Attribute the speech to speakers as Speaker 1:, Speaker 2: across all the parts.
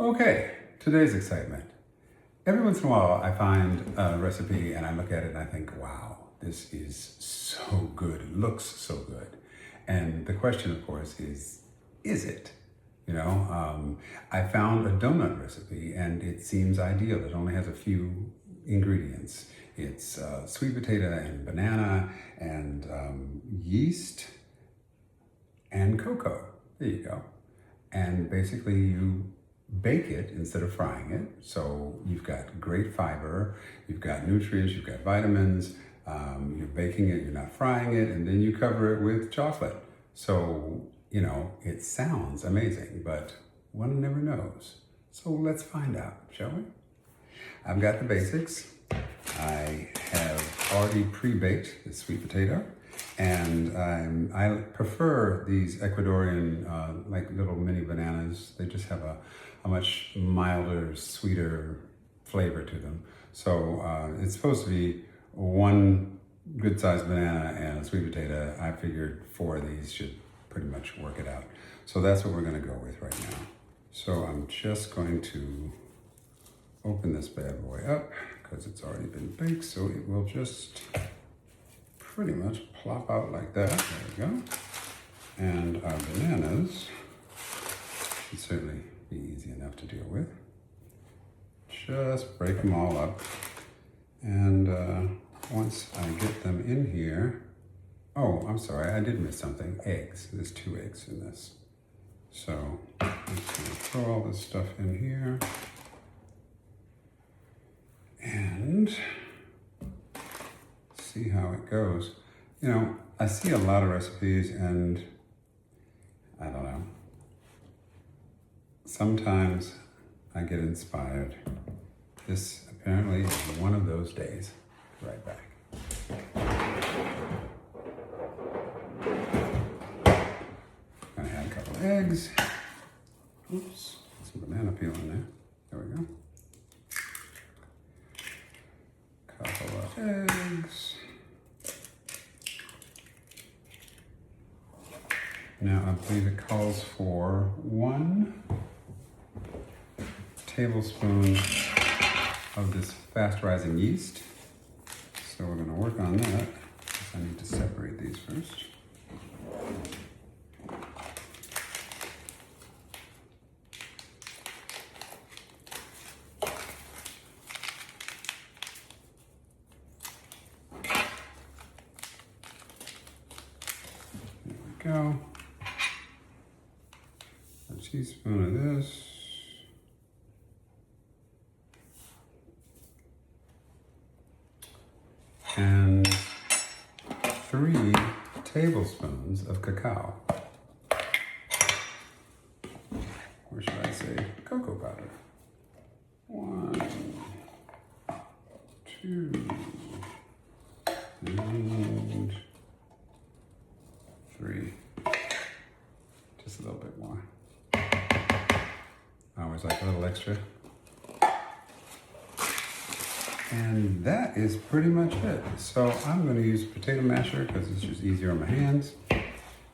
Speaker 1: Okay, today's excitement. Every once in a while, I find a recipe and I look at it and I think, wow, this is so good. It looks so good. And the question, of course, is it? I found a donut recipe and it seems ideal. It only has a few ingredients. It's sweet potato and banana and yeast and cocoa. There you go. And basically you bake it instead of frying it. So you've got great fiber, you've got nutrients, you've got vitamins, you're baking it, you're not frying it, and then you cover it with chocolate. So, it sounds amazing, but one never knows. So let's find out, shall we? I've got the basics. I have already pre-baked the sweet potato, and I prefer these Ecuadorian, like little mini bananas. They just have a much milder, sweeter flavor to them. So it's supposed to be one good-sized banana and a sweet potato. I figured 4 of these should pretty much work it out. So that's what we're going to go with right now. So I'm just going to open this bad boy up because it's already been baked, so it will just pretty much plop out like that. There we go. And our bananas should certainly be easy enough to deal with. Just break them all up. And once I get them in here, oh, I'm sorry, I did miss something. Eggs. There's 2 eggs in this. So I'm just going to throw all this stuff in here. And see how it goes. I see a lot of recipes and I don't know. Sometimes I get inspired. This apparently is one of those days. Right back. Gonna add a couple of eggs. Oops, some banana peel in there. There we go. Couple of eggs. Now I believe it calls for 1 tablespoon of this fast-rising yeast. So we're going to work on that. I need to separate these first. There we go. A teaspoon of this. And 3 tablespoons of cacao. Or should I say cocoa powder? 1, 2, and 3. Just a little bit more. I always like a little extra. And that is pretty much it. So I'm going to use a potato masher because it's just easier on my hands.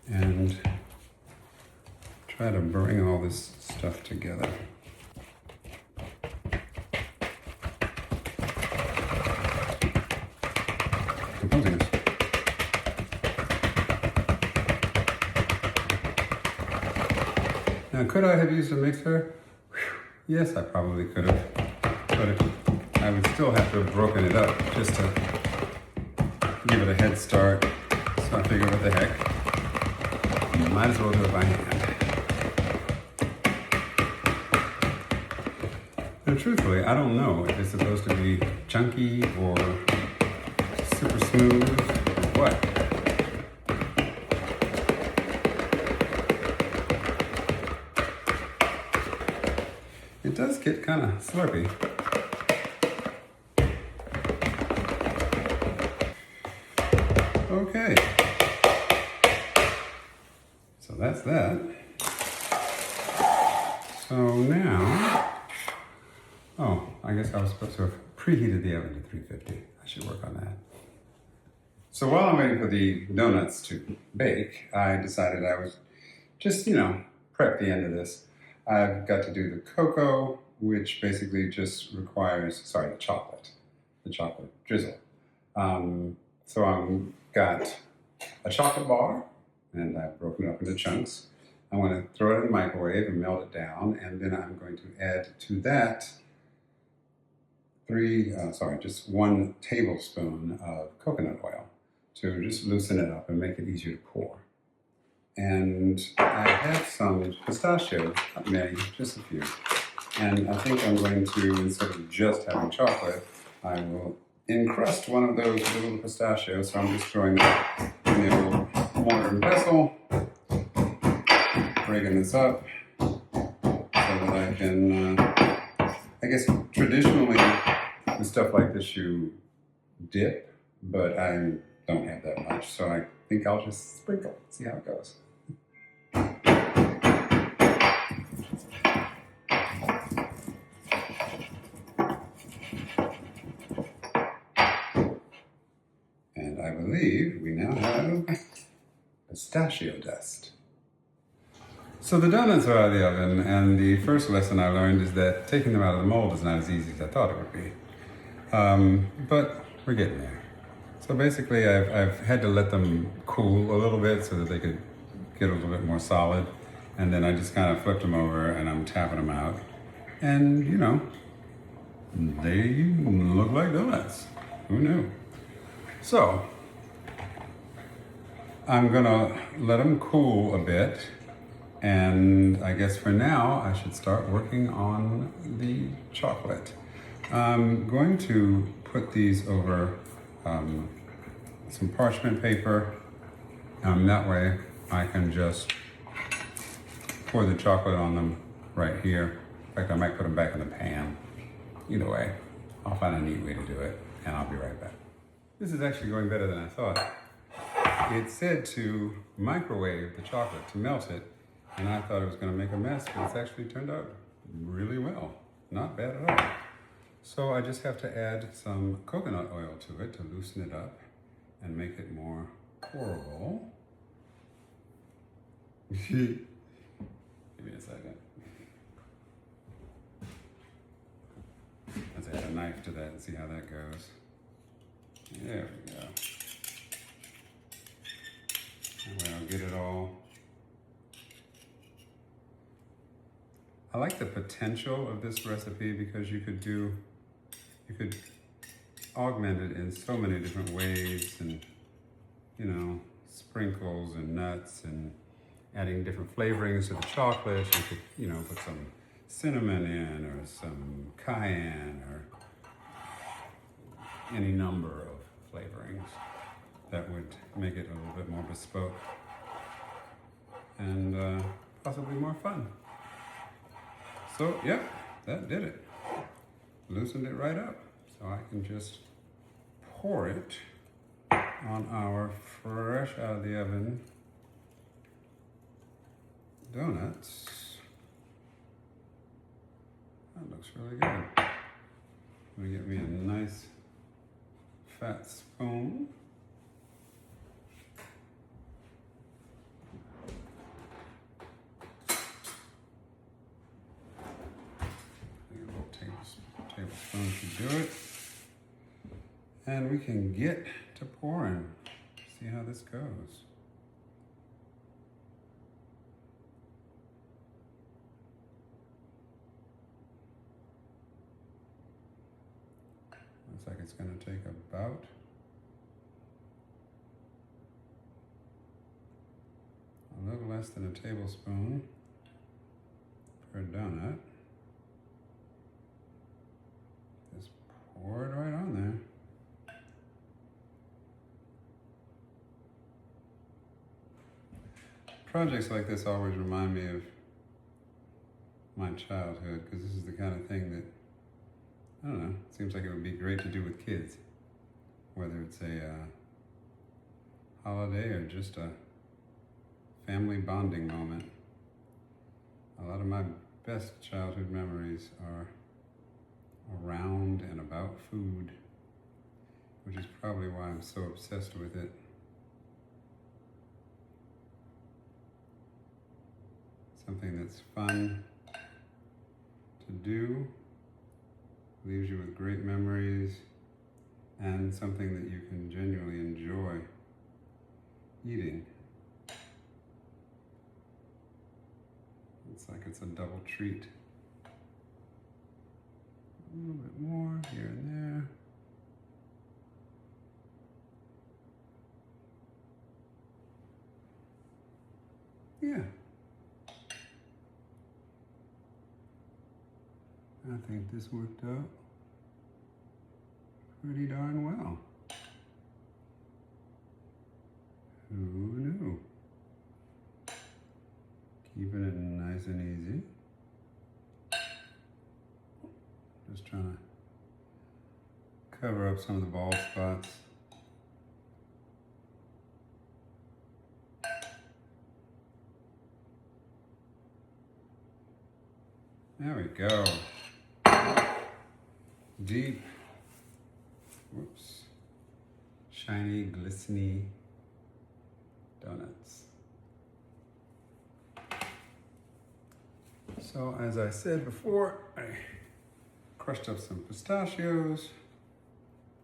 Speaker 1: And try to bring all this stuff together. Composing this. Now, could I have used a mixer? Whew. Yes, I probably could have. But I would still have to have broken it up just to give it a head start. So I figured, what the heck? You might as well do it by hand. Now, truthfully, I don't know if it's supposed to be chunky or super smooth or what. It does get kind of slurpy. Okay, so that's that. So now, oh, I guess I was supposed to have preheated the oven to 350. I should work on that. So while I'm waiting for the donuts to bake, I decided I would just, prep the end of this. I've got to do the cocoa, which basically just requires, sorry, the chocolate drizzle. So I've got a chocolate bar, and I've broken it up into chunks. I'm going to throw it in the microwave and melt it down, and then I'm going to add to that just 1 tablespoon of coconut oil to just loosen it up and make it easier to pour. And I have some pistachios, not many, just a few. And I think I'm going to, instead of just having chocolate, I will encrust one of those with a little pistachio. So I'm just throwing that in the old mortar and pestle, breaking this up so that I can, I guess traditionally with stuff like this you dip, but I don't have that much. So I think I'll just sprinkle, see how it goes. And I believe we now have pistachio dust. So the donuts are out of the oven, and the first lesson I learned is that taking them out of the mold is not as easy as I thought it would be. But we're getting there. So basically I've had to let them cool a little bit so that they could get a little bit more solid. And then I just kind of flipped them over and I'm tapping them out. And you know, they look like donuts. Who knew? So I'm gonna let them cool a bit. And I guess for now, I should start working on the chocolate. I'm going to put these over some parchment paper. That way I can just pour the chocolate on them right here. In fact, I might put them back in the pan. Either way, I'll find a neat way to do it, and I'll be right back. This is actually going better than I thought. It said to microwave the chocolate to melt it, and I thought it was going to make a mess, but it's actually turned out really well. Not bad at all. So I just have to add some coconut oil to it to loosen it up and make it more pourable. Give me a second. Let's add a knife to that and see how that goes. There we go. That way I'll get it all. I like the potential of this recipe because you could augment it in so many different ways, and you know, sprinkles and nuts and adding different flavorings to the chocolate. You could, you know, put some cinnamon in or some cayenne or any number of flavorings that would make it a little bit more bespoke and possibly more fun. So, yep, that did it. Loosened it right up. So I can just pour it on our fresh out of the oven donuts. That looks really good. I'm gonna get me a nice fat spoon. Tablespoon should do it. And we can get to pouring. See how this goes. Looks like it's going to take about a little less than a tablespoon per donut. Just pour it right on there. Projects like this always remind me of my childhood, because this is the kind of thing that, I don't know, seems like it would be great to do with kids, whether it's a holiday or just a family bonding moment. A lot of my best childhood memories are around and about food, which is probably why I'm so obsessed with it. Something that's fun to do, leaves you with great memories, and something that you can genuinely enjoy eating. It's like it's a double treat. A little bit more here and there. Yeah. I think this worked out pretty darn well. Who knew? Keeping it nice and easy. Just trying to cover up some of the bald spots. There we go. Deep, whoops, shiny, glistening donuts. So as I said before, I crushed up some pistachios.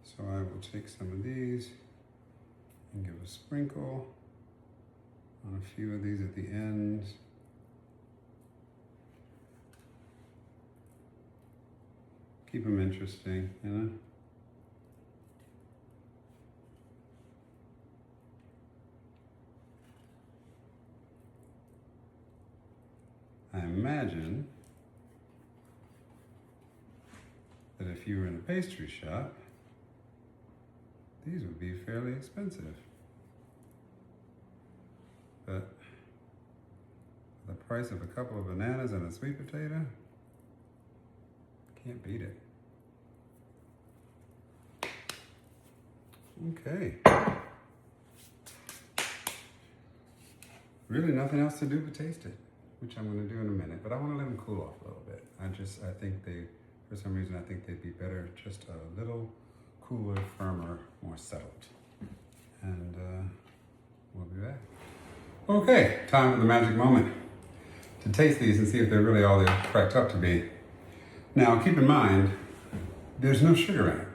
Speaker 1: So I will take some of these and give a sprinkle on a few of these at the ends. Keep them interesting, you know? I imagine that if you were in a pastry shop, these would be fairly expensive. But the price of a couple of bananas and a sweet potato, can't beat it. Okay. Really nothing else to do but taste it, which I'm going to do in a minute, but I want to let them cool off a little bit. I think for some reason, I think they'd be better just a little cooler, firmer, more settled. And we'll be back. Okay, time for the magic moment to taste these and see if they're really all they're cracked up to be. Now, keep in mind, there's no sugar in it.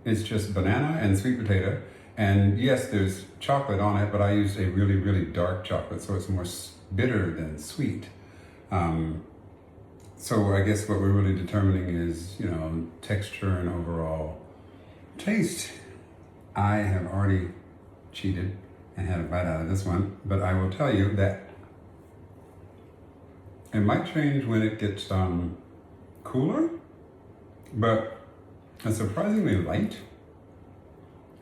Speaker 1: It's just banana and sweet potato. And yes, there's chocolate on it, but I used a really, really dark chocolate, so it's more bitter than sweet. So I guess what we're really determining is, you know, texture and overall taste. I have already cheated and had a bite out of this one, but I will tell you that it might change when it gets cooler, but it's surprisingly light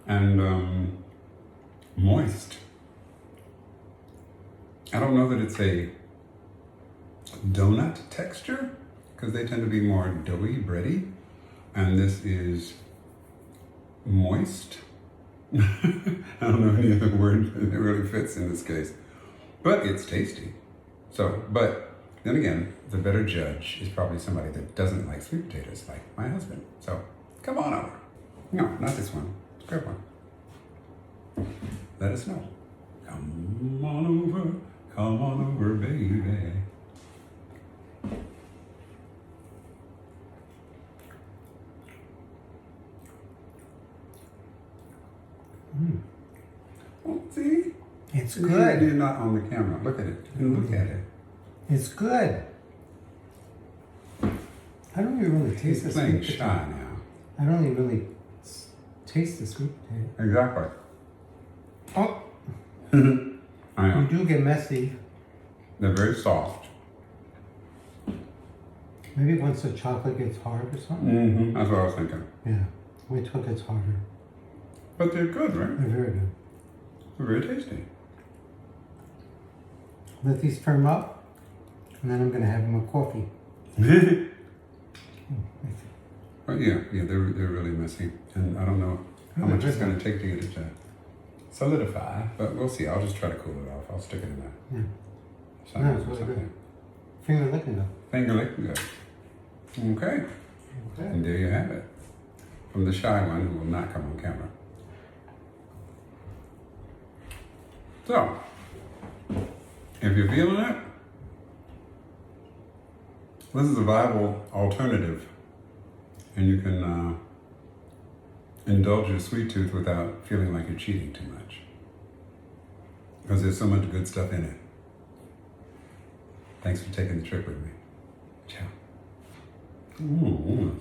Speaker 1: and moist. I don't know that it's a donut texture, because they tend to be more doughy, bready, and this is moist. I don't know any other word that really fits in this case, but it's tasty. So, but then again, the better judge is probably somebody that doesn't like sweet potatoes, like my husband. So, come on over. No, not this one. Grab one. Let us know. Come on over, baby. Oh, see?
Speaker 2: It's good.
Speaker 1: You're not on the camera. Look at it. Look at it.
Speaker 2: It's good. I don't even really taste the
Speaker 1: playing
Speaker 2: sweet
Speaker 1: shy
Speaker 2: potato.
Speaker 1: now.
Speaker 2: I don't even really taste the sweet potato.
Speaker 1: Exactly.
Speaker 2: Oh,
Speaker 1: I know.
Speaker 2: you do get messy.
Speaker 1: They're very soft.
Speaker 2: Maybe once the chocolate gets hard or something.
Speaker 1: Mm-hmm. That's what I was thinking.
Speaker 2: Yeah, wait till it gets harder.
Speaker 1: But they're good, right?
Speaker 2: They're very good.
Speaker 1: They're very tasty.
Speaker 2: Let these firm up, and then I'm going to have them with coffee.
Speaker 1: But yeah, they're really messy, and I don't know how much it's going to take to get it to solidify, but we'll see. I'll just try to cool it off. I'll stick it in there.
Speaker 2: Yeah. No, it's really good. Finger licking though.
Speaker 1: Finger licking good. Okay. And there you have it. From the shy one who will not come on camera. So, if you're feeling it, This is a viable alternative, and you can indulge your sweet tooth without feeling like you're cheating too much. Because there's so much good stuff in it. Thanks for taking the trip with me. Ciao. Mm.